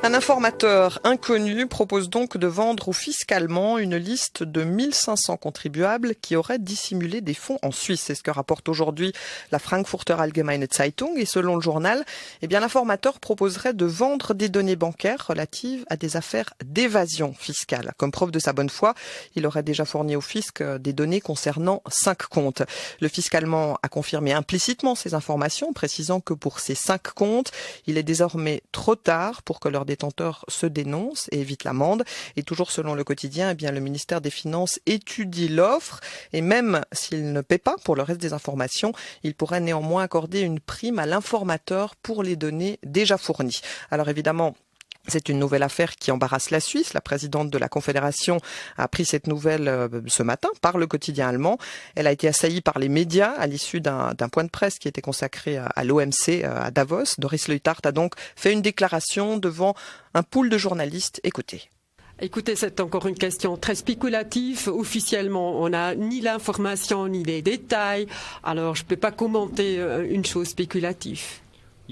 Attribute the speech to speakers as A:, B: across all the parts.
A: Un informateur inconnu propose donc de vendre au fisc allemand une liste de 1500 contribuables qui auraient dissimulé des fonds en Suisse. C'est ce que rapporte aujourd'hui la Frankfurter Allgemeine Zeitung. Et selon le journal, l'informateur proposerait de vendre des données bancaires relatives à des affaires d'évasion fiscale. Comme preuve de sa bonne foi, il aurait déjà fourni au fisc des données concernant 5 comptes. Le fisc allemand a confirmé implicitement ces informations, précisant que pour ces 5 comptes, il est désormais trop tard pour que leurs détenteurs se dénoncent et évitent l'amende. Et toujours selon le quotidien, le ministère des Finances étudie l'offre et même s'il ne paie pas pour le reste des informations, il pourrait néanmoins accorder une prime à l'informateur pour les données déjà fournies. Alors évidemment, c'est une nouvelle affaire qui embarrasse la Suisse. La présidente de la Confédération a appris cette nouvelle ce matin par le quotidien allemand. Elle a été assaillie par les médias à l'issue d'un point de presse qui était consacré à l'OMC à Davos. Doris Leuthard a donc fait une déclaration devant un pool de journalistes. Écoutez.
B: Écoutez, c'est encore une question très spéculative. Officiellement, on n'a ni l'information ni les détails. Alors, je ne peux pas commenter une chose spéculative.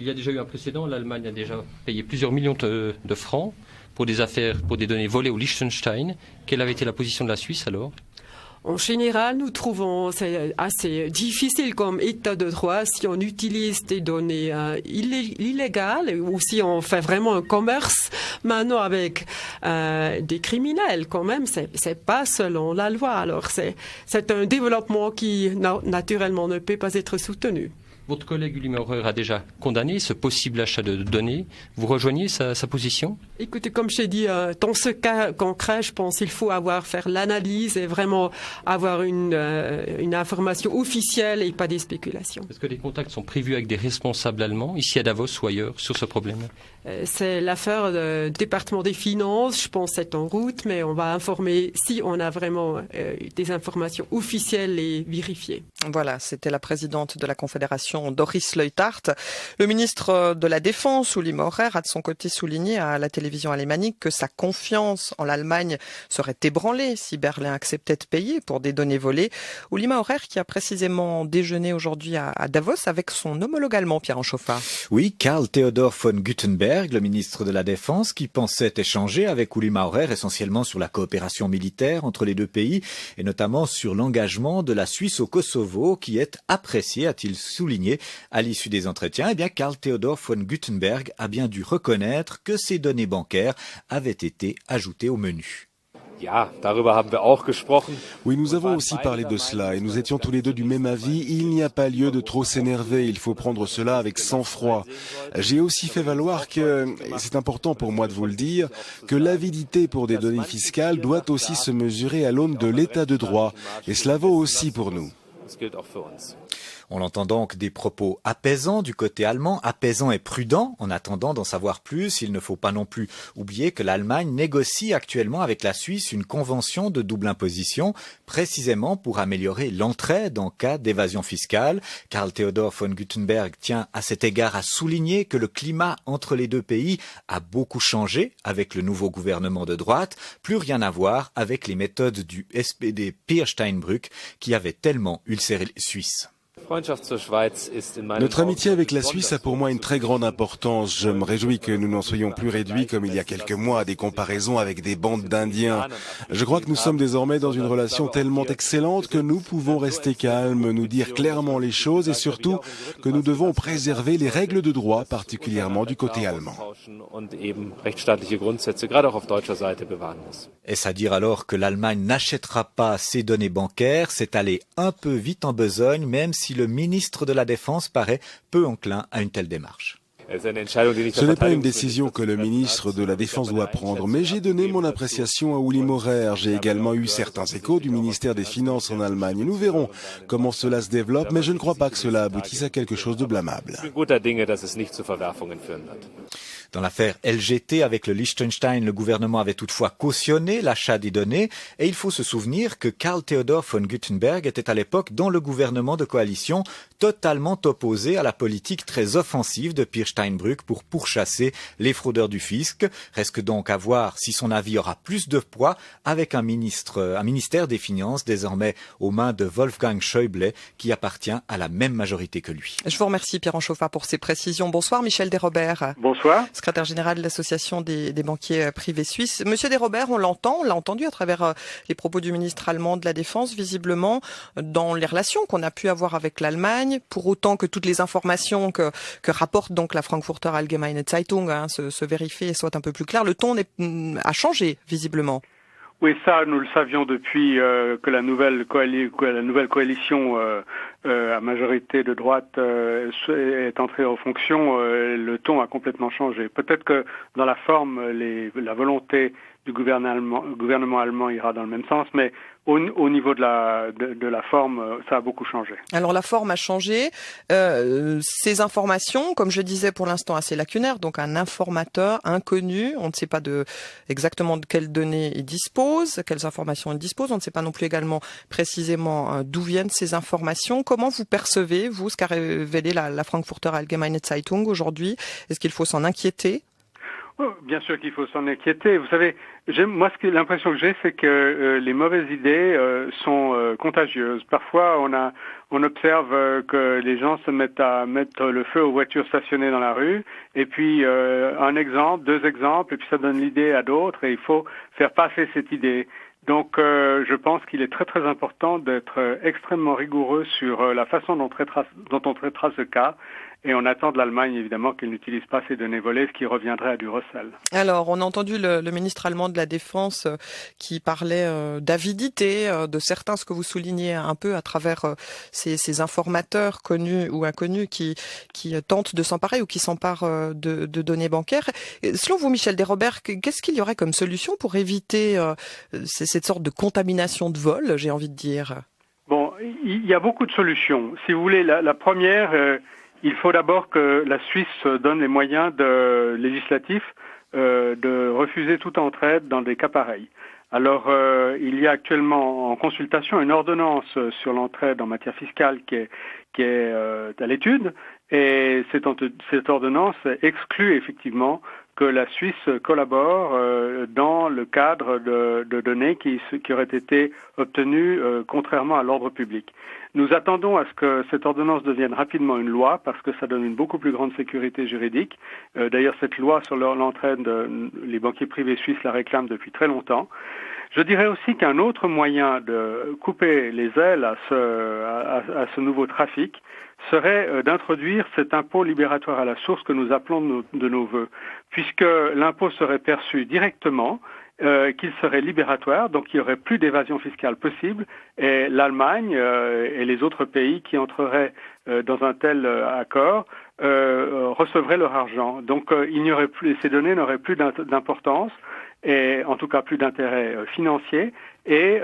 C: Il y a déjà eu un précédent. L'Allemagne a déjà payé plusieurs millions de francs pour des affaires, pour des données volées au Liechtenstein. Quelle avait été la position de la Suisse alors ?
B: En général, nous trouvons c'est assez difficile comme état de droit si on utilise des données illégales ou si on fait vraiment un commerce maintenant avec des criminels. Quand même, c'est pas selon la loi. Alors c'est un développement qui naturellement ne peut pas être soutenu.
C: Votre collègue Uli Maurer a déjà condamné ce possible achat de données. Vous rejoignez sa position ?
B: Écoutez, comme j'ai dit, dans ce cas concret, je pense qu'il faut faire l'analyse et vraiment avoir une information officielle et pas des spéculations.
C: Est-ce que des contacts sont prévus avec des responsables allemands, ici à Davos ou ailleurs, sur ce problème ?
B: C'est l'affaire du département des finances. Je pense que c'est en route, mais on va informer si on a vraiment des informations officielles et vérifiées.
A: Voilà, c'était la présidente de la Confédération, Doris Leuthard. Le ministre de la Défense, Uli Maurer, a de son côté souligné à la télévision alémanique que sa confiance en l'Allemagne serait ébranlée si Berlin acceptait de payer pour des données volées. Uli Maurer qui a précisément déjeuné aujourd'hui à Davos avec son homologue allemand, Pierre Anchofa.
D: Oui, Karl Theodor von Guttenberg, le ministre de la Défense, qui pensait échanger avec Uli Maurer essentiellement sur la coopération militaire entre les deux pays et notamment sur l'engagement de la Suisse au Kosovo qui est apprécié, a-t-il souligné à l'issue des entretiens. Karl Theodor von Guttenberg a bien dû reconnaître que ces données bancaires avaient été ajoutées au menu.
E: Oui, nous avons aussi parlé de cela et nous étions tous les deux du même avis. Il n'y a pas lieu de trop s'énerver, il faut prendre cela avec sang-froid. J'ai aussi fait valoir que, et c'est important pour moi de vous le dire, que l'avidité pour des données fiscales doit aussi se mesurer à l'aune de l'état de droit. Et cela vaut aussi pour nous.
D: On entend donc des propos apaisants du côté allemand, apaisants et prudents. En attendant d'en savoir plus, il ne faut pas non plus oublier que l'Allemagne négocie actuellement avec la Suisse une convention de double imposition, précisément pour améliorer l'entraide en cas d'évasion fiscale. Karl Theodor von Guttenberg tient à cet égard à souligner que le climat entre les deux pays a beaucoup changé avec le nouveau gouvernement de droite, plus rien à voir avec les méthodes du SPD Peer Steinbrück qui avaient tellement ulcéré les Suisses.
E: Notre amitié avec la Suisse a pour moi une très grande importance. Je me réjouis que nous n'en soyons plus réduits comme il y a quelques mois à des comparaisons avec des bandes d'Indiens. Je crois que nous sommes désormais dans une relation tellement excellente que nous pouvons rester calmes, nous dire clairement les choses et surtout que nous devons préserver les règles de droit, particulièrement du côté allemand.
D: Est-ce à dire alors que l'Allemagne n'achètera pas ces données bancaires? C'est aller un peu vite en besogne, même si le ministre de la Défense paraît peu enclin à une telle démarche.
E: Ce n'est pas une décision que le ministre de la Défense doit prendre, mais j'ai donné mon appréciation à Uli Maurer. J'ai également eu certains échos du ministère des Finances en Allemagne. Nous verrons comment cela se développe, mais je ne crois pas que cela aboutisse à quelque chose de blâmable.
D: Dans l'affaire LGT avec le Liechtenstein, le gouvernement avait toutefois cautionné l'achat des données et il faut se souvenir que Karl Theodor von Guttenberg était à l'époque dans le gouvernement de coalition totalement opposé à la politique très offensive de Peer Steinbrück pour pourchasser les fraudeurs du fisc. Reste donc à voir si son avis aura plus de poids avec un ministère des Finances désormais aux mains de Wolfgang Schäuble qui appartient à la même majorité que lui.
A: Je vous remercie Pierre Anchofa pour ces précisions. Bonsoir Michel Desrobert.
F: Bonsoir.
A: secrétaire général de l'association des banquiers privés suisses. Monsieur Desrobert, on l'a entendu à travers les propos du ministre allemand de la Défense, visiblement, dans les relations qu'on a pu avoir avec l'Allemagne, pour autant que toutes les informations que rapporte donc la Frankfurter Allgemeine Zeitung se vérifient et soient un peu plus claires, le ton a changé, visiblement.
F: Oui, ça, nous le savions depuis que la nouvelle coalition à majorité de droite est entrée en fonction. Le ton a complètement changé. Peut-être que dans la forme, la volonté du gouvernement allemand ira dans le même sens, mais au niveau de la forme, ça a beaucoup changé.
A: Alors la forme a changé. Ces informations, comme je disais, pour l'instant assez lacunaires, donc un informateur inconnu, on ne sait pas exactement de quelles données il dispose, quelles informations il dispose, on ne sait pas non plus également précisément d'où viennent ces informations. Comment vous percevez, vous, ce qu'a révélé la Frankfurter Allgemeine Zeitung aujourd'hui? Est-ce qu'il faut s'en inquiéter?
F: Oh, bien sûr qu'il faut s'en inquiéter. Vous savez, l'impression que j'ai, c'est que les mauvaises idées sont contagieuses. Parfois, on observe que les gens se mettent à mettre le feu aux voitures stationnées dans la rue, et puis un exemple, 2 exemples, et puis ça donne l'idée à d'autres, et il faut faire passer cette idée. Donc, je pense qu'il est très très important d'être extrêmement rigoureux sur la façon dont on traitera ce cas. Et on attend de l'Allemagne, évidemment, qu'elle n'utilise pas ces données volées, ce qui reviendrait à du recel.
A: Alors, on a entendu le ministre allemand de la Défense qui parlait d'avidité de certains, ce que vous soulignez un peu à travers ces informateurs connus ou inconnus qui tentent de s'emparer ou qui s'emparent de données bancaires. Selon vous, Michel Desrobert, qu'est-ce qu'il y aurait comme solution pour éviter cette sorte de contamination de vol, j'ai envie de dire?
F: Bon, il y a beaucoup de solutions. Si vous voulez, la première... il faut d'abord que la Suisse donne les moyens législatifs de refuser toute entraide dans des cas pareils. Alors, il y a actuellement en consultation une ordonnance sur l'entraide en matière fiscale qui est à l'étude, et cette ordonnance exclut effectivement que la Suisse collabore dans le cadre de données qui auraient été obtenues contrairement à l'ordre public. Nous attendons à ce que cette ordonnance devienne rapidement une loi parce que ça donne une beaucoup plus grande sécurité juridique. D'ailleurs, cette loi sur l'entraide, les banquiers privés suisses la réclament depuis très longtemps. Je dirais aussi qu'un autre moyen de couper les ailes à ce nouveau trafic serait d'introduire cet impôt libératoire à la source que nous appelons de nos vœux, puisque l'impôt serait perçu directement, qu'il serait libératoire, donc il n'y aurait plus d'évasion fiscale possible, et l'Allemagne et les autres pays qui entreraient dans un tel accord recevraient leur argent. Donc ces données n'auraient plus d'importance, et en tout cas plus d'intérêt financier, et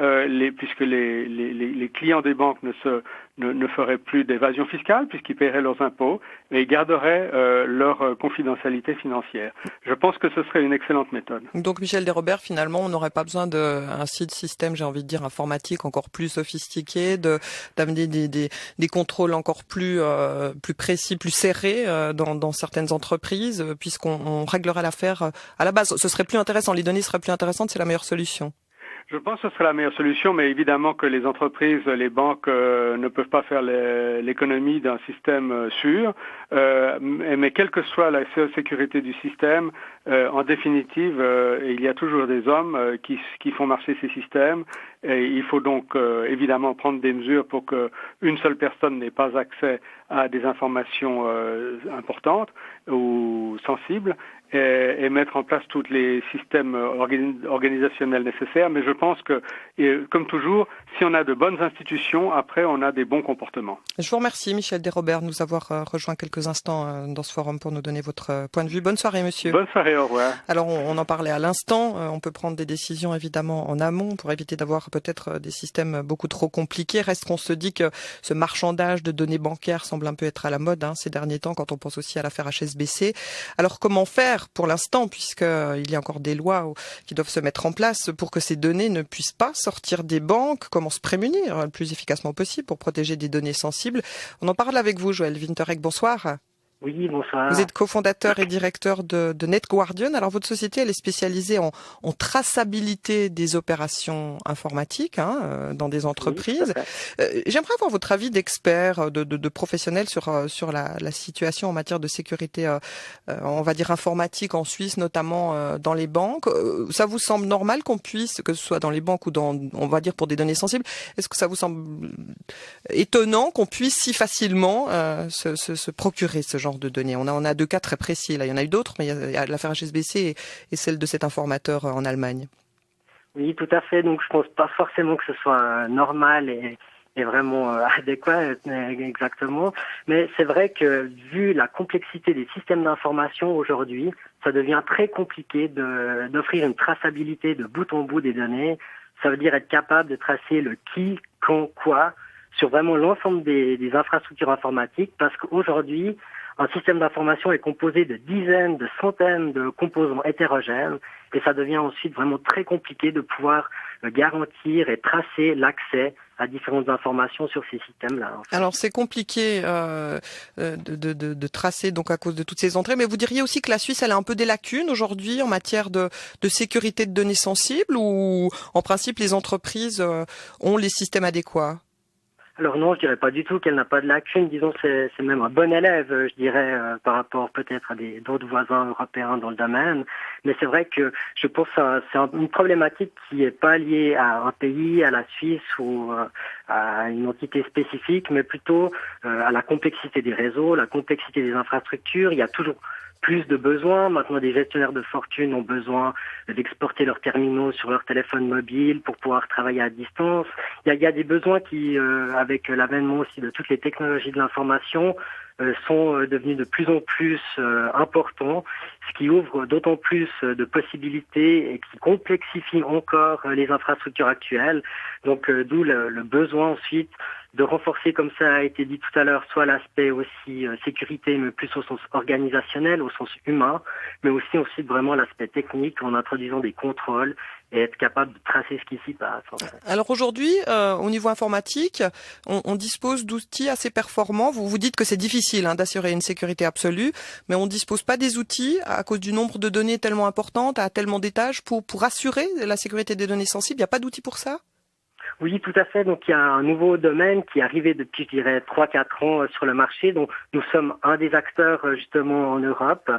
F: puisque les clients des banques ne feraient plus d'évasion fiscale puisqu'ils paieraient leurs impôts, mais ils garderaient leur confidentialité financière. Je pense que ce serait une excellente méthode.
A: Donc Michel Desrobert, finalement, on n'aurait pas besoin d'un système, j'ai envie de dire, informatique encore plus sophistiqué, d'amener des contrôles encore plus précis, plus serrés dans certaines entreprises, puisqu'on réglerait l'affaire à la base. Ce serait plus intéressant, les données seraient plus intéressantes, c'est la meilleure solution.
F: Je pense que ce serait la meilleure solution, mais évidemment que les entreprises, les banques ne peuvent pas faire l'économie d'un système sûr. Mais quelle que soit la sécurité du système, en définitive, il y a toujours des hommes qui font marcher ces systèmes. Et il faut donc évidemment prendre des mesures pour qu'une seule personne n'ait pas accès à des informations importantes ou sensibles, et mettre en place tous les systèmes organisationnels nécessaires. Mais je pense que, comme toujours, si on a de bonnes institutions, après on a des bons comportements.
A: Je vous remercie, Michel Desrobert, de nous avoir rejoint quelques instants dans ce forum pour nous donner votre point de vue. Bonne soirée, monsieur.
F: Bonne soirée, au revoir.
A: Alors, on en parlait à l'instant. On peut prendre des décisions, évidemment, en amont pour éviter d'avoir peut-être des systèmes beaucoup trop compliqués. Reste qu'on se dit que ce marchandage de données bancaires semble un peu être à la mode ces derniers temps, quand on pense aussi à l'affaire HSBC. Alors, comment faire pour l'instant, puisqu'il y a encore des lois qui doivent se mettre en place pour que ces données ne puissent pas sortir des banques? Comment se prémunir le plus efficacement possible pour protéger des données sensibles? On en parle avec vous, Joël Winterek. Bonsoir.
G: Oui, bonsoir.
A: Vous êtes cofondateur et directeur de NetGuardian. Alors votre société, elle est spécialisée en traçabilité des opérations informatiques dans des entreprises.
G: Oui,
A: J'aimerais avoir votre avis d'expert, de professionnel sur la situation en matière de sécurité, on va dire informatique en Suisse, notamment dans les banques. Ça vous semble normal qu'on puisse, que ce soit dans les banques ou dans, on va dire pour des données sensibles, est-ce que ça vous semble étonnant qu'on puisse si facilement se procurer ce genre de données? On a deux cas très précis. Là, il y en a eu d'autres, mais il y a l'affaire HSBC et celle de cet informateur en Allemagne.
G: Oui, tout à fait. Donc, je pense pas forcément que ce soit normal et vraiment adéquat exactement. Mais c'est vrai que vu la complexité des systèmes d'information aujourd'hui, ça devient très compliqué d'offrir une traçabilité de bout en bout des données. Ça veut dire être capable de tracer le qui, quand, quoi sur vraiment l'ensemble des infrastructures informatiques, parce qu'aujourd'hui, un système d'information est composé de dizaines, de centaines de composants hétérogènes, et ça devient ensuite vraiment très compliqué de pouvoir garantir et tracer l'accès à différentes informations sur ces systèmes-là. En fait.
A: Alors c'est compliqué de tracer donc à cause de toutes ces entrées, mais vous diriez aussi que la Suisse elle a un peu des lacunes aujourd'hui en matière de sécurité de données sensibles, ou en principe les entreprises ont les systèmes adéquats?
G: Alors non, je dirais pas du tout qu'elle n'a pas de lacunes. Disons, c'est même un bon élève, je dirais, par rapport peut-être à d'autres voisins européens dans le domaine. Mais c'est vrai que je pense que c'est une problématique qui est pas liée à un pays, à la Suisse ou à une entité spécifique, mais plutôt à la complexité des réseaux, la complexité des infrastructures. Il y a toujours plus de besoins. Maintenant, des gestionnaires de fortune ont besoin d'exporter leurs terminaux sur leur téléphone mobile pour pouvoir travailler à distance. Il y a des besoins qui, avec l'avènement aussi de toutes les technologies de l'information, sont devenus de plus en plus importants, ce qui ouvre d'autant plus de possibilités et qui complexifie encore les infrastructures actuelles. Donc, d'où le besoin ensuite de renforcer, comme ça a été dit tout à l'heure, soit l'aspect aussi sécurité, mais plus au sens organisationnel, au sens humain, mais aussi vraiment l'aspect technique en introduisant des contrôles et être capable de tracer ce qui s'y passe. En fait.
A: Alors aujourd'hui, au niveau informatique, on dispose d'outils assez performants. Vous dites que c'est difficile d'assurer une sécurité absolue, mais on ne dispose pas des outils à cause du nombre de données tellement importantes, à tellement d'étages, pour assurer la sécurité des données sensibles. Il n'y a pas d'outils pour ça ?
G: Oui, tout à fait. Donc, il y a un nouveau domaine qui est arrivé depuis, je dirais, 3-4 ans sur le marché. Donc, nous sommes un des acteurs, justement, en Europe,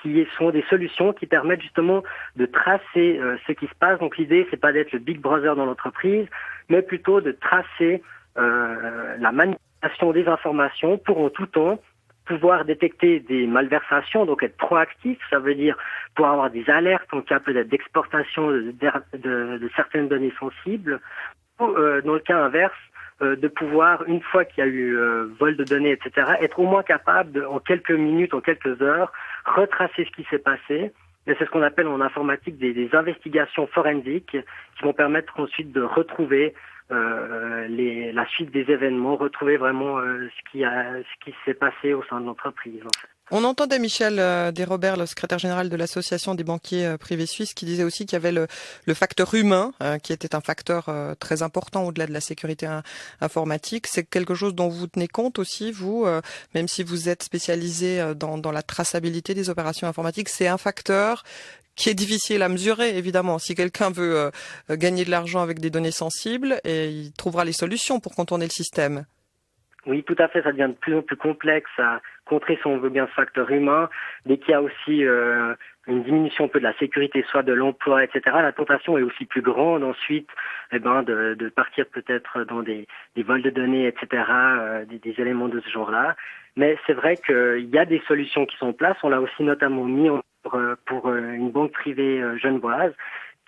G: qui sont des solutions qui permettent, justement, de tracer ce qui se passe. Donc, l'idée, c'est pas d'être le Big Brother dans l'entreprise, mais plutôt de tracer la manipulation des informations pour, en tout temps, pouvoir détecter des malversations, donc être proactif, ça veut dire pouvoir avoir des alertes en cas peut-être d'exportation de certaines données sensibles, ou dans le cas inverse, de pouvoir, une fois qu'il y a eu vol de données, etc., être au moins capable, en quelques minutes, en quelques heures, retracer ce qui s'est passé. Et c'est ce qu'on appelle en informatique des investigations forensiques qui vont permettre ensuite de retrouver la suite des événements, retrouver vraiment ce qui s'est passé au sein de l'entreprise. En fait.
A: On entendait Michel Desrobert, le secrétaire général de l'Association des banquiers privés suisses, qui disait aussi qu'il y avait le facteur humain, qui était un facteur très important au-delà de la sécurité informatique. C'est quelque chose dont vous tenez compte aussi, vous, même si vous êtes spécialisé dans la traçabilité des opérations informatiques. C'est un facteur qui est difficile à mesurer, évidemment. Si quelqu'un veut gagner de l'argent avec des données sensibles, et il trouvera les solutions pour contourner le système.
G: Oui, tout à fait. Ça devient de plus en plus complexe à contrer, si on veut bien, ce facteur humain. Dès qu'il y a aussi une diminution un peu de la sécurité, soit de l'emploi, etc., la tentation est aussi plus grande ensuite de partir peut-être dans des vols de données, etc., des éléments de ce genre-là. Mais c'est vrai qu'il y a des solutions qui sont en place. On l'a aussi notamment mis pour une banque privée genevoise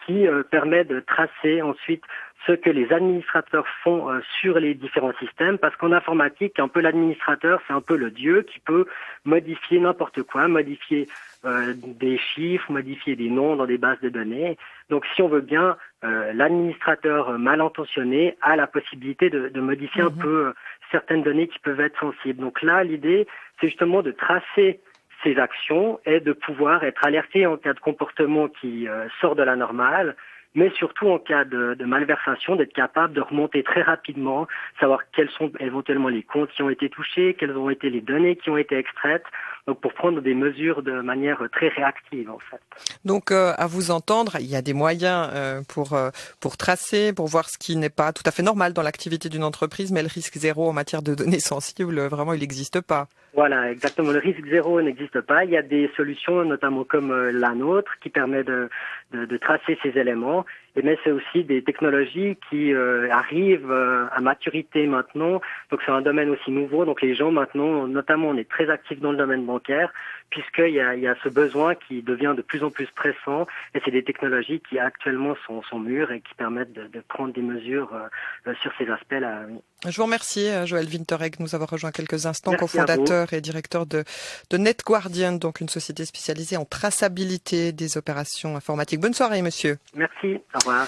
G: qui permet de tracer ensuite ce que les administrateurs font sur les différents systèmes, parce qu'en informatique, un peu l'administrateur, c'est un peu le dieu qui peut modifier n'importe quoi, modifier des chiffres, modifier des noms dans des bases de données. Donc si on veut bien, l'administrateur mal intentionné a la possibilité de modifier un peu certaines données qui peuvent être sensibles. Donc là, l'idée, c'est justement de tracer ces actions et de pouvoir être alerté en cas de comportement qui sort de la normale mais surtout en cas de malversation, d'être capable de remonter très rapidement, savoir quels sont éventuellement les comptes qui ont été touchés, quelles ont été les données qui ont été extraites, donc pour prendre des mesures de manière très réactive en fait.
A: Donc à vous entendre, il y a des moyens pour tracer, pour voir ce qui n'est pas tout à fait normal dans l'activité d'une entreprise, mais le risque zéro en matière de données sensibles, vraiment, il n'existe pas.
G: Voilà, exactement. Le risque zéro n'existe pas. Il y a des solutions, notamment comme la nôtre, qui permet de tracer ces éléments. Mais c'est aussi des technologies qui arrivent à maturité maintenant. Donc c'est un domaine aussi nouveau. Donc les gens maintenant, notamment, on est très actifs dans le domaine bancaire, puisqu'il y a ce besoin qui devient de plus en plus pressant. Et c'est des technologies qui actuellement sont mûres et qui permettent de prendre des mesures sur ces aspects-là. Oui.
A: Je vous remercie, Joël Winterregg, de nous avoir rejoint quelques instants,
G: Merci
A: cofondateur et directeur de NetGuardian, donc une société spécialisée en traçabilité des opérations informatiques. Bonne soirée, monsieur.
G: Merci. Au revoir.